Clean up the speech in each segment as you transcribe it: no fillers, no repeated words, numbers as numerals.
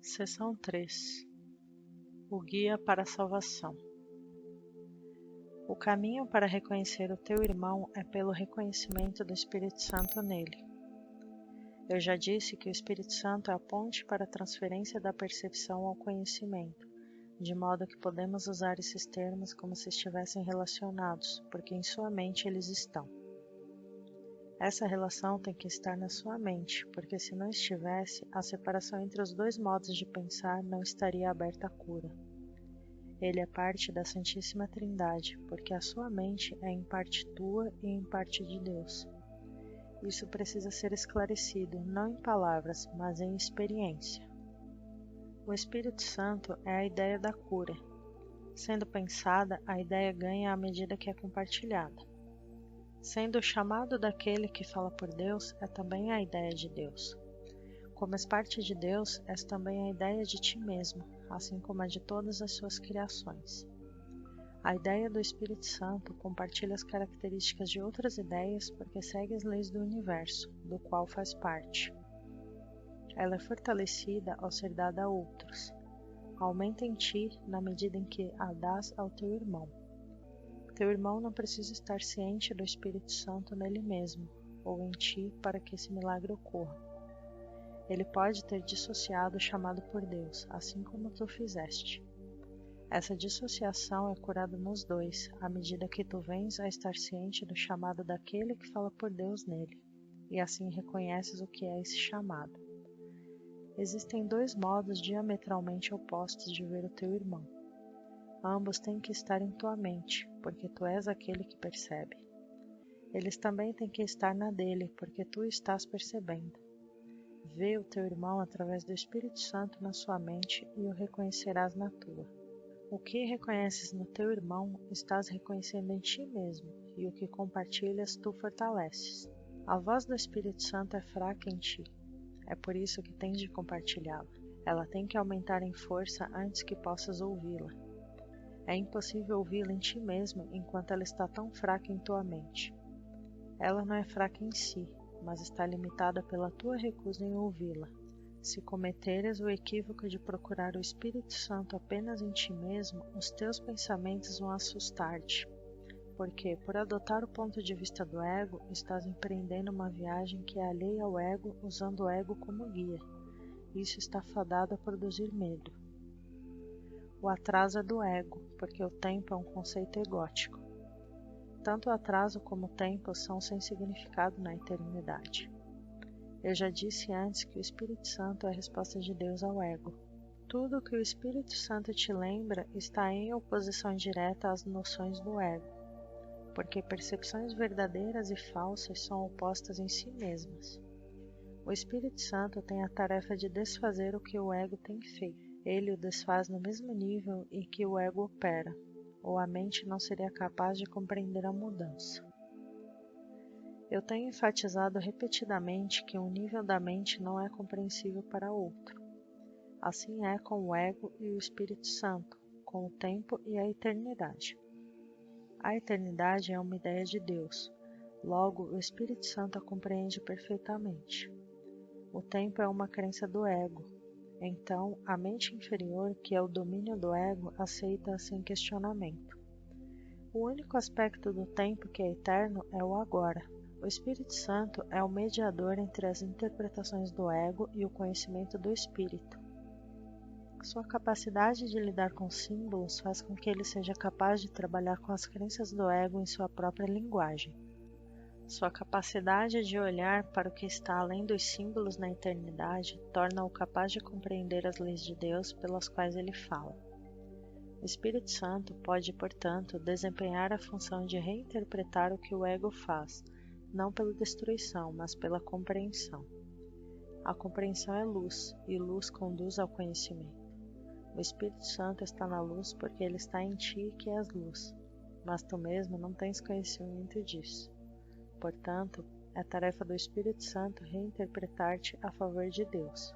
Seção 3. O guia para a salvação. O caminho para reconhecer o teu irmão é pelo reconhecimento do Espírito Santo nele. Eu já disse que o Espírito Santo é a ponte para a transferência da percepção ao conhecimento, de modo que podemos usar esses termos como se estivessem relacionados, porque em sua mente eles estão. Essa relação tem que estar na sua mente, porque se não estivesse, a separação entre os dois modos de pensar não estaria aberta à cura. Ele é parte da Santíssima Trindade, porque a sua mente é em parte tua e em parte de Deus. Isso precisa ser esclarecido, não em palavras, mas em experiência. O Espírito Santo é a ideia da cura. Sendo pensada, a ideia ganha à medida que é compartilhada. Sendo o chamado daquele que fala por Deus, é também a ideia de Deus. Como és parte de Deus, és também a ideia de ti mesmo, assim como a de todas as suas criações. A ideia do Espírito Santo compartilha as características de outras ideias porque segue as leis do universo, do qual faz parte. Ela é fortalecida ao ser dada a outros. Aumenta em ti na medida em que a dás ao teu irmão. Teu irmão não precisa estar ciente do Espírito Santo nele mesmo, ou em ti, para que esse milagre ocorra. Ele pode ter dissociado o chamado por Deus, assim como tu fizeste. Essa dissociação é curada nos dois, à medida que tu vens a estar ciente do chamado daquele que fala por Deus nele, e assim reconheces o que é esse chamado. Existem dois modos diametralmente opostos de ver o teu irmão. Ambos têm que estar em tua mente, porque tu és aquele que percebe. Eles também têm que estar na dele, porque tu estás percebendo. Vê o teu irmão através do Espírito Santo na sua mente e o reconhecerás na tua. O que reconheces no teu irmão, estás reconhecendo em ti mesmo, e o que compartilhas, tu fortaleces. A voz do Espírito Santo é fraca em ti. É por isso que tens de compartilhá-la. Ela tem que aumentar em força antes que possas ouvi-la. É impossível ouvi-la em ti mesmo enquanto ela está tão fraca em tua mente. Ela não é fraca em si, mas está limitada pela tua recusa em ouvi-la. Se cometeres o equívoco de procurar o Espírito Santo apenas em ti mesmo, os teus pensamentos vão assustar-te, porque, por adotar o ponto de vista do ego, estás empreendendo uma viagem que é alheia ao ego usando o ego como guia. Isso está fadado a produzir medo. O atraso é do ego, porque o tempo é um conceito egótico. Tanto o atraso como o tempo são sem significado na eternidade. Eu já disse antes que o Espírito Santo é a resposta de Deus ao ego. Tudo o que o Espírito Santo te lembra está em oposição direta às noções do ego, porque percepções verdadeiras e falsas são opostas em si mesmas. O Espírito Santo tem a tarefa de desfazer o que o ego tem feito. Ele o desfaz no mesmo nível em que o ego opera, ou a mente não seria capaz de compreender a mudança. Eu tenho enfatizado repetidamente que um nível da mente não é compreensível para outro. Assim é com o ego e o Espírito Santo, com o tempo e a eternidade. A eternidade é uma ideia de Deus, logo o Espírito Santo a compreende perfeitamente. O tempo é uma crença do ego. Então, a mente inferior, que é o domínio do ego, aceita sem questionamento. O único aspecto do tempo que é eterno é o agora. O Espírito Santo é o mediador entre as interpretações do ego e o conhecimento do Espírito. Sua capacidade de lidar com símbolos faz com que ele seja capaz de trabalhar com as crenças do ego em sua própria linguagem. Sua capacidade de olhar para o que está além dos símbolos na eternidade torna-o capaz de compreender as leis de Deus pelas quais ele fala. O Espírito Santo pode, portanto, desempenhar a função de reinterpretar o que o ego faz, não pela destruição, mas pela compreensão. A compreensão é luz, e luz conduz ao conhecimento. O Espírito Santo está na luz porque ele está em ti, que és luz, mas tu mesmo não tens conhecimento disso. Portanto, é tarefa do Espírito Santo reinterpretar-te a favor de Deus.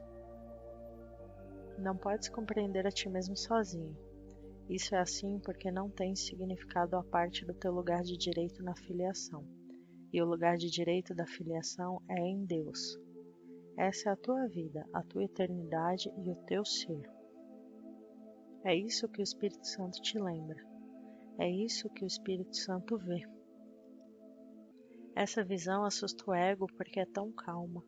Não podes compreender a ti mesmo sozinho. Isso é assim porque não tens significado à parte do teu lugar de direito na filiação, e o lugar de direito da filiação é em Deus. Essa é a tua vida, a tua eternidade e o teu ser. É isso que o Espírito Santo te lembra. É isso que o Espírito Santo vê. Essa visão assusta o ego porque é tão calma.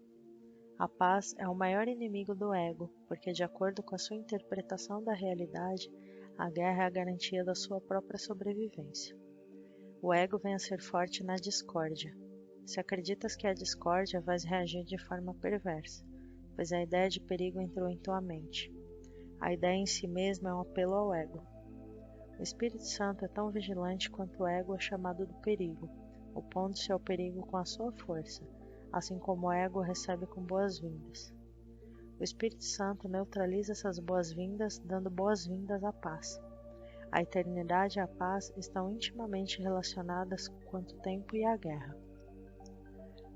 A paz é o maior inimigo do ego, porque, de acordo com a sua interpretação da realidade, a guerra é a garantia da sua própria sobrevivência. O ego vem a ser forte na discórdia. Se acreditas que a discórdia, vais reagir de forma perversa, pois a ideia de perigo entrou em tua mente. A ideia em si mesma é um apelo ao ego. O Espírito Santo é tão vigilante quanto o ego é chamado do perigo, opondo-se ao perigo com a sua força, assim como o ego recebe com boas-vindas. O Espírito Santo neutraliza essas boas-vindas, dando boas-vindas à paz. A eternidade e a paz estão intimamente relacionadas quanto o tempo e a guerra.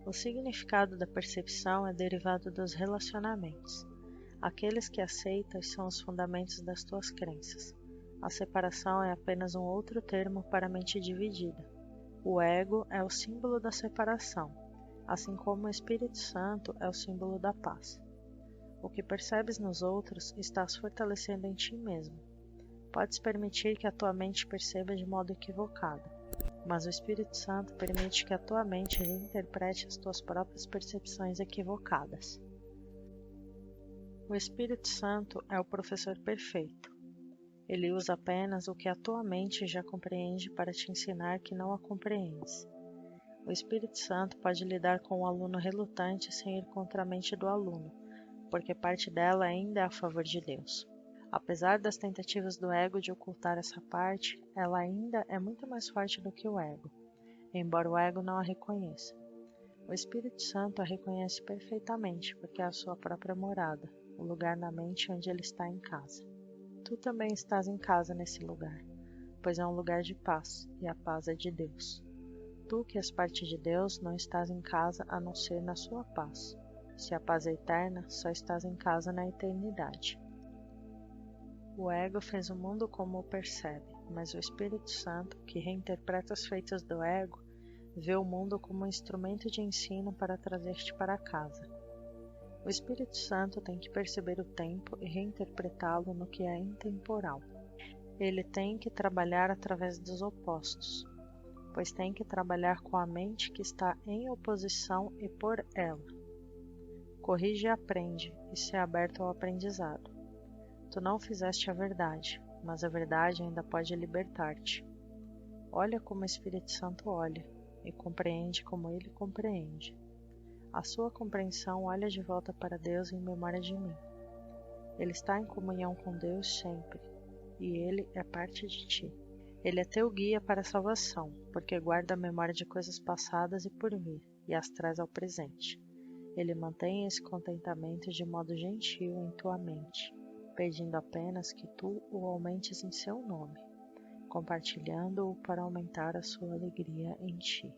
O significado da percepção é derivado dos relacionamentos. Aqueles que aceitas são os fundamentos das tuas crenças. A separação é apenas um outro termo para a mente dividida. O ego é o símbolo da separação, assim como o Espírito Santo é o símbolo da paz. O que percebes nos outros estás fortalecendo em ti mesmo. Podes permitir que a tua mente perceba de modo equivocado, mas o Espírito Santo permite que a tua mente reinterprete as tuas próprias percepções equivocadas. O Espírito Santo é o professor perfeito. Ele usa apenas o que a tua mente já compreende para te ensinar que não a compreendes. O Espírito Santo pode lidar com o aluno relutante sem ir contra a mente do aluno, porque parte dela ainda é a favor de Deus. Apesar das tentativas do ego de ocultar essa parte, ela ainda é muito mais forte do que o ego, embora o ego não a reconheça. O Espírito Santo a reconhece perfeitamente, porque é a sua própria morada, o lugar na mente onde ele está em casa. Tu também estás em casa nesse lugar, pois é um lugar de paz, e a paz é de Deus. Tu, que és parte de Deus, não estás em casa a não ser na sua paz. Se a paz é eterna, só estás em casa na eternidade. O ego fez o mundo como o percebe, mas o Espírito Santo, que reinterpreta os feitos do ego, vê o mundo como um instrumento de ensino para trazer-te para casa. O Espírito Santo tem que perceber o tempo e reinterpretá-lo no que é intemporal. Ele tem que trabalhar através dos opostos, pois tem que trabalhar com a mente que está em oposição e por ela. Corrige e aprende, e se é aberto ao aprendizado. Tu não fizeste a verdade, mas a verdade ainda pode libertar-te. Olha como o Espírito Santo olha, e compreende como ele compreende. A sua compreensão olha de volta para Deus em memória de mim. Ele está em comunhão com Deus sempre, e ele é parte de ti. Ele é teu guia para a salvação, porque guarda a memória de coisas passadas e por vir, e as traz ao presente. Ele mantém esse contentamento de modo gentil em tua mente, pedindo apenas que tu o aumentes em seu nome, compartilhando-o para aumentar a sua alegria em ti.